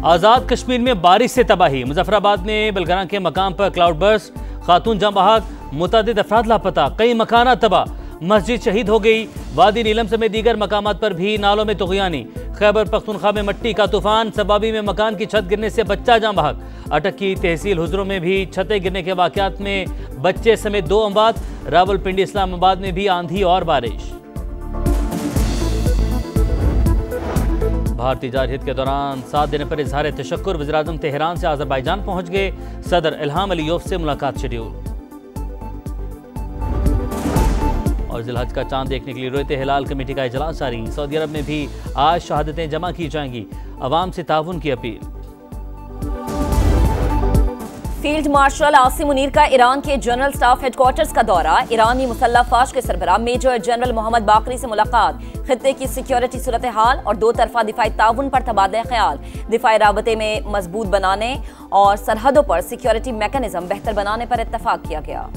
आज़ाद कश्मीर में बारिश से तबाही। मुजफ्फराबाद में बलगरां के मकाम पर क्लाउड बर्स्ट, खातून जाँ बहक, मुतअद्दिद अफराद लापता, कई मकानात तबाह, मस्जिद शहीद हो गई। वादी नीलम समेत दीगर मकामात पर भी नालों में तुग़यानी। खैबर पख्तूनख्वा में मट्टी का तूफान, सबाबी में मकान की छत गिरने से बच्चा जाँ बहक। अटक की तहसील हुजरों में भी छतें गिरने के वाक़यात में बच्चे समेत 2 अमवात। रावलपिंडी इस्लामाबाद में भी आंधी और बारिश। भारतीय जारहियत के दौरान 7 दिन पर इजहार तशक्कुर। वज़ीर-ए-आज़म तेहरान से अज़रबैजान पहुंच गए। सदर इल्हाम अलीयव से मुलाकात शेड्यूल। और ज़िलहज का चांद देखने के लिए रोयत हिलाल कमेटी का इजलास जारी। सऊदी अरब में भी आज शहादतें जमा की जाएंगी। अवाम से ताउन की appeal. Field marshal Asim Munir का ईरान के जनरल स्टाफ हेडक्वार्टर्स का दौरा। ईरानी मुसल्लह फ़ौज के सरबराह मेजर जनरल मोहम्मद बाकरी से मुलाकात। खित्ते की सिक्योरिटी सूरत हाल और 2 तरफा दिफाई ताउन पर तबादला ख्याल। दिफाई राबते में मजबूत बनाने और सरहदों पर सिक्योरिटी मैकेनिज्म बेहतर बनाने पर इत्तफाक किया गया।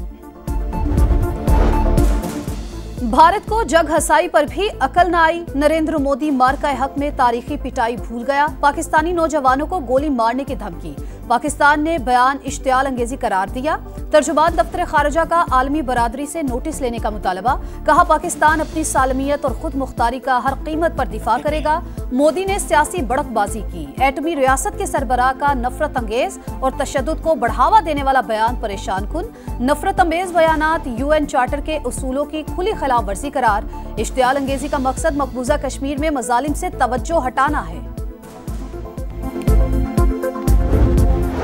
भारत को जग हसाई पर भी अकल न आई। नरेंद्र मोदी मार्का हक में तारीखी पिटाई भूल गया। पाकिस्तानी नौजवानों को गोली मारने की धमकी। पाकिस्तान ने बयान इश्तियाल अंगेजी करार दिया। तर्जुमान दफ्तर खारजा का आलमी बरादरी से नोटिस लेने का मुतालबा। कहा पाकिस्तान अपनी सालमियत और खुद मुख्तारी का हर कीमत पर दिफा करेगा। मोदी ने सियासी बढ़तबाजी की। एटमी रियासत के सरबराह का नफरत अंगेज और तशद्दुद को बढ़ावा देने वाला बयान परेशान कुन। नफरत अंगेज बयानात UN चार्टर के उसूलों की खुली खिलाफ वर्जी करार। इश्तियाल अंगेजी का मकसद मकबूजा कश्मीर में मजालिम से तवज्जो हटाना है।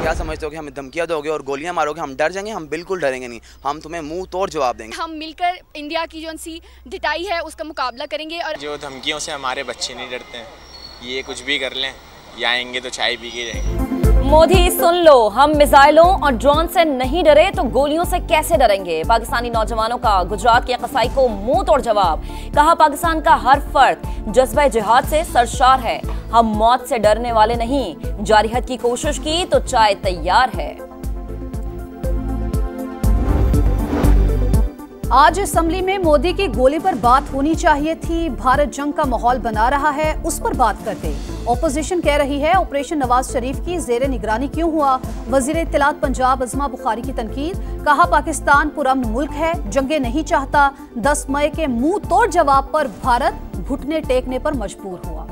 क्या समझते हो कि हमें धमकियां दोगे और गोलियां मारोगे, हम डर जाएंगे? हम बिल्कुल डरेंगे नहीं, हम तुम्हें मुंह तोड़ जवाब देंगे। हम मिलकर इंडिया की जो सी डिटाई है उसका मुकाबला करेंगे। और जो धमकियों से हमारे बच्चे नहीं डरते हैं, ये कुछ भी कर लें, ये आएंगे तो चाय पी के जाएंगे। मोदी सुन लो, हम मिसाइलों और ड्रोन से नहीं डरे तो गोलियों से कैसे डरेंगे। पाकिस्तानी नौजवानों का गुजरात के कसाई को मुंह तोड़ जवाब। कहा पाकिस्तान का हर फर्द जज्बा जिहाद से सरशार है। हम मौत से डरने वाले नहीं, जारहियत की कोशिश की तो चाय तैयार है। आज असेंबली में मोदी की गोली पर बात होनी चाहिए थी। भारत जंग का माहौल बना रहा है, उस पर बात करते। ऑपोजिशन कह रही है ऑपरेशन नवाज शरीफ की जेर निगरानी क्यों हुआ। वजीर इत्तलात पंजाब अज़मा बुखारी की तनकीद। कहा पाकिस्तान पुरअमन मुल्क है, जंगे नहीं चाहता। 10 मई के मुंह तोड़ जवाब पर भारत घुटने टेकने पर मजबूर हुआ।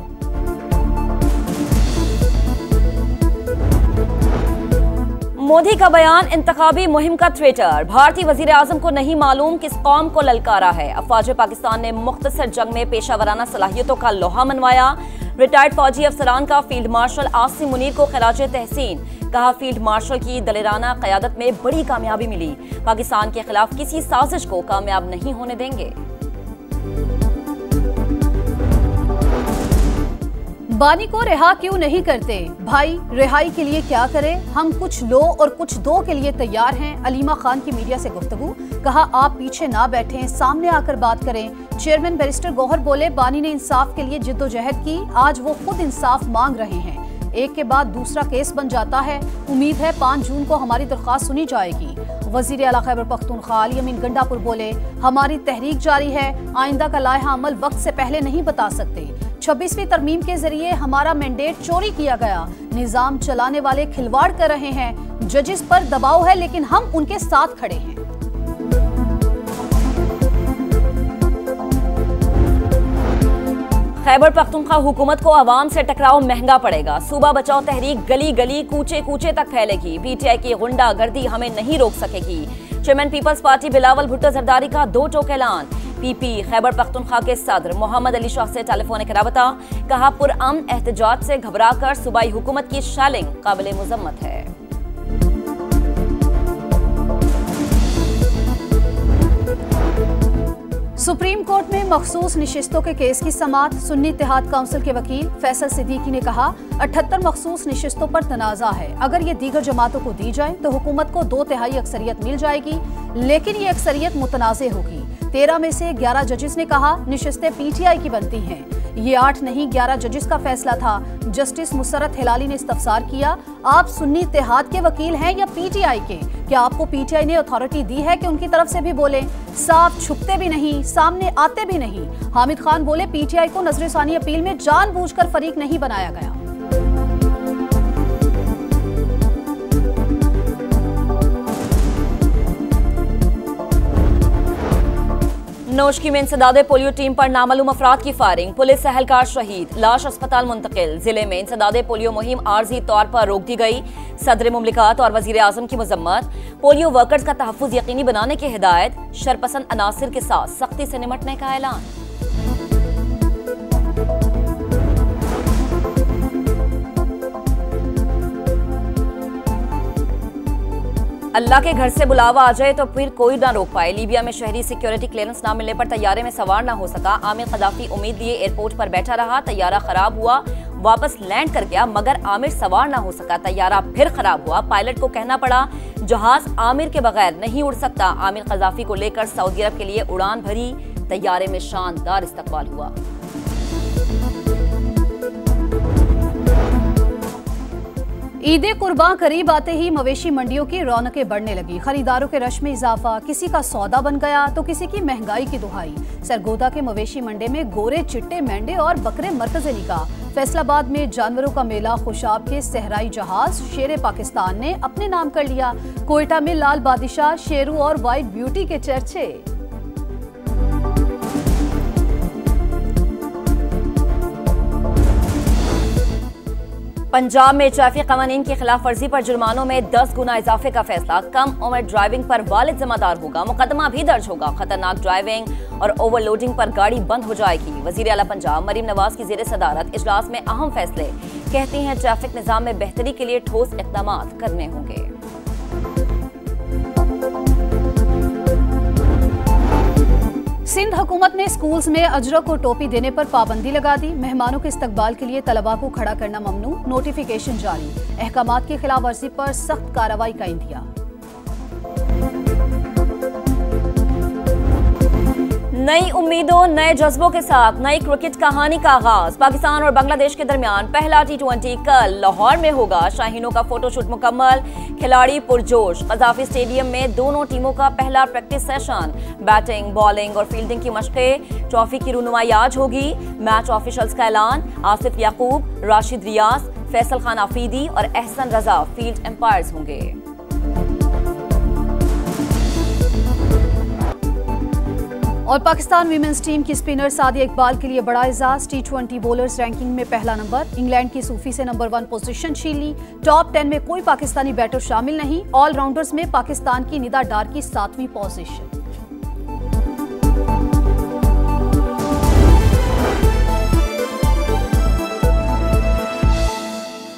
मोदी का बयान इंतखाबी मुहिम का ट्विटर। भारतीय वजीर आजम को नहीं मालूम किस कौम को ललकारा है। अफवाज पाकिस्तान ने मुख्तसर जंग में पेशावराना सलाहियतों का लोहा मनवाया। रिटायर्ड फौजी अफसरान का फील्ड मार्शल आसिम मुनीर को खिराज तहसीन। कहा फील्ड मार्शल की दलेराना क़यादत में बड़ी कामयाबी मिली। पाकिस्तान के खिलाफ किसी साजिश को कामयाब नहीं होने देंगे। बानी को रिहा क्यों नहीं करते? भाई रिहाई के लिए क्या करें? हम कुछ लो और कुछ दो के लिए तैयार हैं। अलीमा खान की मीडिया से गुफ्तगू। कहा आप पीछे ना बैठें, सामने आकर बात करें। चेयरमैन बैरिस्टर गौहर बोले बानी ने इंसाफ के लिए जिद्दोजहद की, आज वो खुद इंसाफ मांग रहे हैं। एक के बाद दूसरा केस बन जाता है। उम्मीद है 5 जून को हमारी दरख्वास्त सुनी जाएगी। वजीर आला खैबर पख्तूनख्वा यमीन गंडापुर बोले हमारी तहरीक जारी है, आइंदा का लायहा अमल वक्त से पहले नहीं बता सकते। 26वीं तरमीम के जरिए हमारा मैंडेट चोरी किया गया। निजाम चलाने वाले खिलवाड़ कर रहे हैं। जजेस पर दबाव है लेकिन हम उनके साथ खड़े हैं। खैबर पख्तूनख्वा हुकूमत को अवाम से टकराव महंगा पड़ेगा। सूबा बचाओ तहरीक गली गली कूचे कूचे तक फैलेगी। PTI की गुंडागर्दी हमें नहीं रोक सकेगी। Chairman Peoples Party Bilawal Bhutto Zardari का 2 टोक ऐलान। PP खैबर पख्तूनख्वा के सदर मोहम्मद अली शाह से टेलीफोनिक राबता। कहा पुरअमन एहतजाज से घबराकर सूबाई हुकूमत की शैलिंग काबिल मुजम्मत है। सुप्रीम कोर्ट में मखसूस निशिस्तों के केस की समाअत। सुन्नी इत्तेहाद काउंसिल के वकील फैसल सिद्दीकी ने कहा 78 मखसूस निशिस्तों पर तनाज़ा है। अगर ये दीगर जमातों को दी जाए तो हुकूमत को 2/3 अक्सरियत मिल जाएगी, लेकिन ये अक्सरियत मुतनाज़े होगी। 13 में से 11 जजेस ने कहा निशिस्तें PTI की बनती हैं। ये 8 नहीं 11 जजेस का फैसला था। जस्टिस मुसरत हिलाली ने इस्तफसार किया, आप सुन्नी इत्तेहाद के वकील हैं या PTI के? क्या आपको PTI ने अथॉरिटी दी है कि उनकी तरफ से भी बोले? साफ छुपते भी नहीं, सामने आते भी नहीं। हामिद खान बोले PTI को नजरसानी अपील में जानबूझकर फरीक नहीं बनाया गया। नोशकी में इंसदादे पोलियो टीम पर नामालूम अफराद की फायरिंग, पुलिस एहलकार शहीद, लाश अस्पताल मुंतकिल। जिले में इंसदादे पोलियो मुहिम आर्जी तौर पर रोक दी गई, सदर मुमलिकात और वजीर आजम की मजम्मत। पोलियो वर्कर्स का तहफ्फुज यकीनी बनाने की हिदायत, शरपसंद अनासिर के साथ सख्ती से निपटने का ऐलान। अल्लाह के घर से बुलावा आ जाए तो फिर कोई ना रोक पाए। लीबिया में शहरी सिक्योरिटी क्लियरेंस ना मिलने पर तैयारे में सवार ना हो सका। आमिर कदाफी उम्मीद लिए एयरपोर्ट पर बैठा रहा, तैयारा खराब हुआ, वापस लैंड कर गया मगर आमिर सवार ना हो सका। तैयारा फिर खराब हुआ, पायलट को कहना पड़ा जहाज आमिर के बगैर नहीं उड़ सकता। आमिर कदाफी को लेकर सऊदी अरब के लिए उड़ान भरी, तैयारे में शानदार इस्तकबाल हुआ। ईद कुर्बान करीब आते ही मवेशी मंडियों की रौनकें बढ़ने लगी। खरीदारों के रश में इजाफा, किसी का सौदा बन गया तो किसी की महंगाई की दुहाई। सरगोदा के मवेशी मंडी में गोरे चिट्टे मेंढे और बकरे मरकज़े निगाह। फैसलाबाद में जानवरों का मेला खुशाब के सहराई जहाज शेर पाकिस्तान ने अपने नाम कर लिया। कोयटा में लाल बादशाह, शेरू और व्हाइट ब्यूटी के चर्चे। पंजाब में ट्रैफिक कानून की खिलाफ वर्जी पर जुर्मानों में 10 गुना इजाफे का फैसला। कम उम्र ड्राइविंग पर वालिद जिम्मेदार होगा, मुकदमा भी दर्ज होगा। खतरनाक ड्राइविंग और ओवरलोडिंग पर गाड़ी बंद हो जाएगी। वजीर आला पंजाब मरीम नवाज की जेर सदारत इजलास में अहम फैसले। कहती हैं ट्रैफिक निजाम में बेहतरी के लिए ठोस इक़दाम करने होंगे। सिंध हुकूमत ने स्कूल्स में अजरक को टोपी देने पर पाबंदी लगा दी। मेहमानों के इस्तकबाल के लिए तलबा को खड़ा करना ममनू, नोटिफिकेशन जारी। अहकामात की खिलाफ वर्जी पर सख्त कार्रवाई का इंदिया। नई उम्मीदों, नए जज्बों के साथ नई क्रिकेट कहानी का आगाज। पाकिस्तान और बांग्लादेश के दरमियान पहला T20 कल लाहौर में होगा। शाहीनों का फोटोशूट मुकम्मल, खिलाड़ी पुरजोश। कज़ाफी स्टेडियम में दोनों टीमों का पहला प्रैक्टिस सेशन। बैटिंग, बॉलिंग और फील्डिंग की मशक़ें। ट्रॉफी की रुनुमाई आज होगी। मैच ऑफिशियल्स का ऐलान, आसिफ याकूब, राशिद रियाज, फैसल खान आफरीदी और एहसन रजा फील्ड एम्पायर्स होंगे। और पाकिस्तान वीमेंस टीम की स्पिनर सादिया इकबाल के लिए बड़ा एजाज। T20 बॉलर्स रैंकिंग में पहला नंबर। इंग्लैंड की सूफी से नंबर 1 पोजीशन छीन ली। टॉप 10 में कोई पाकिस्तानी बैटर शामिल नहीं। ऑलराउंडर्स में पाकिस्तान की निदा डार की 7वीं पोजीशन।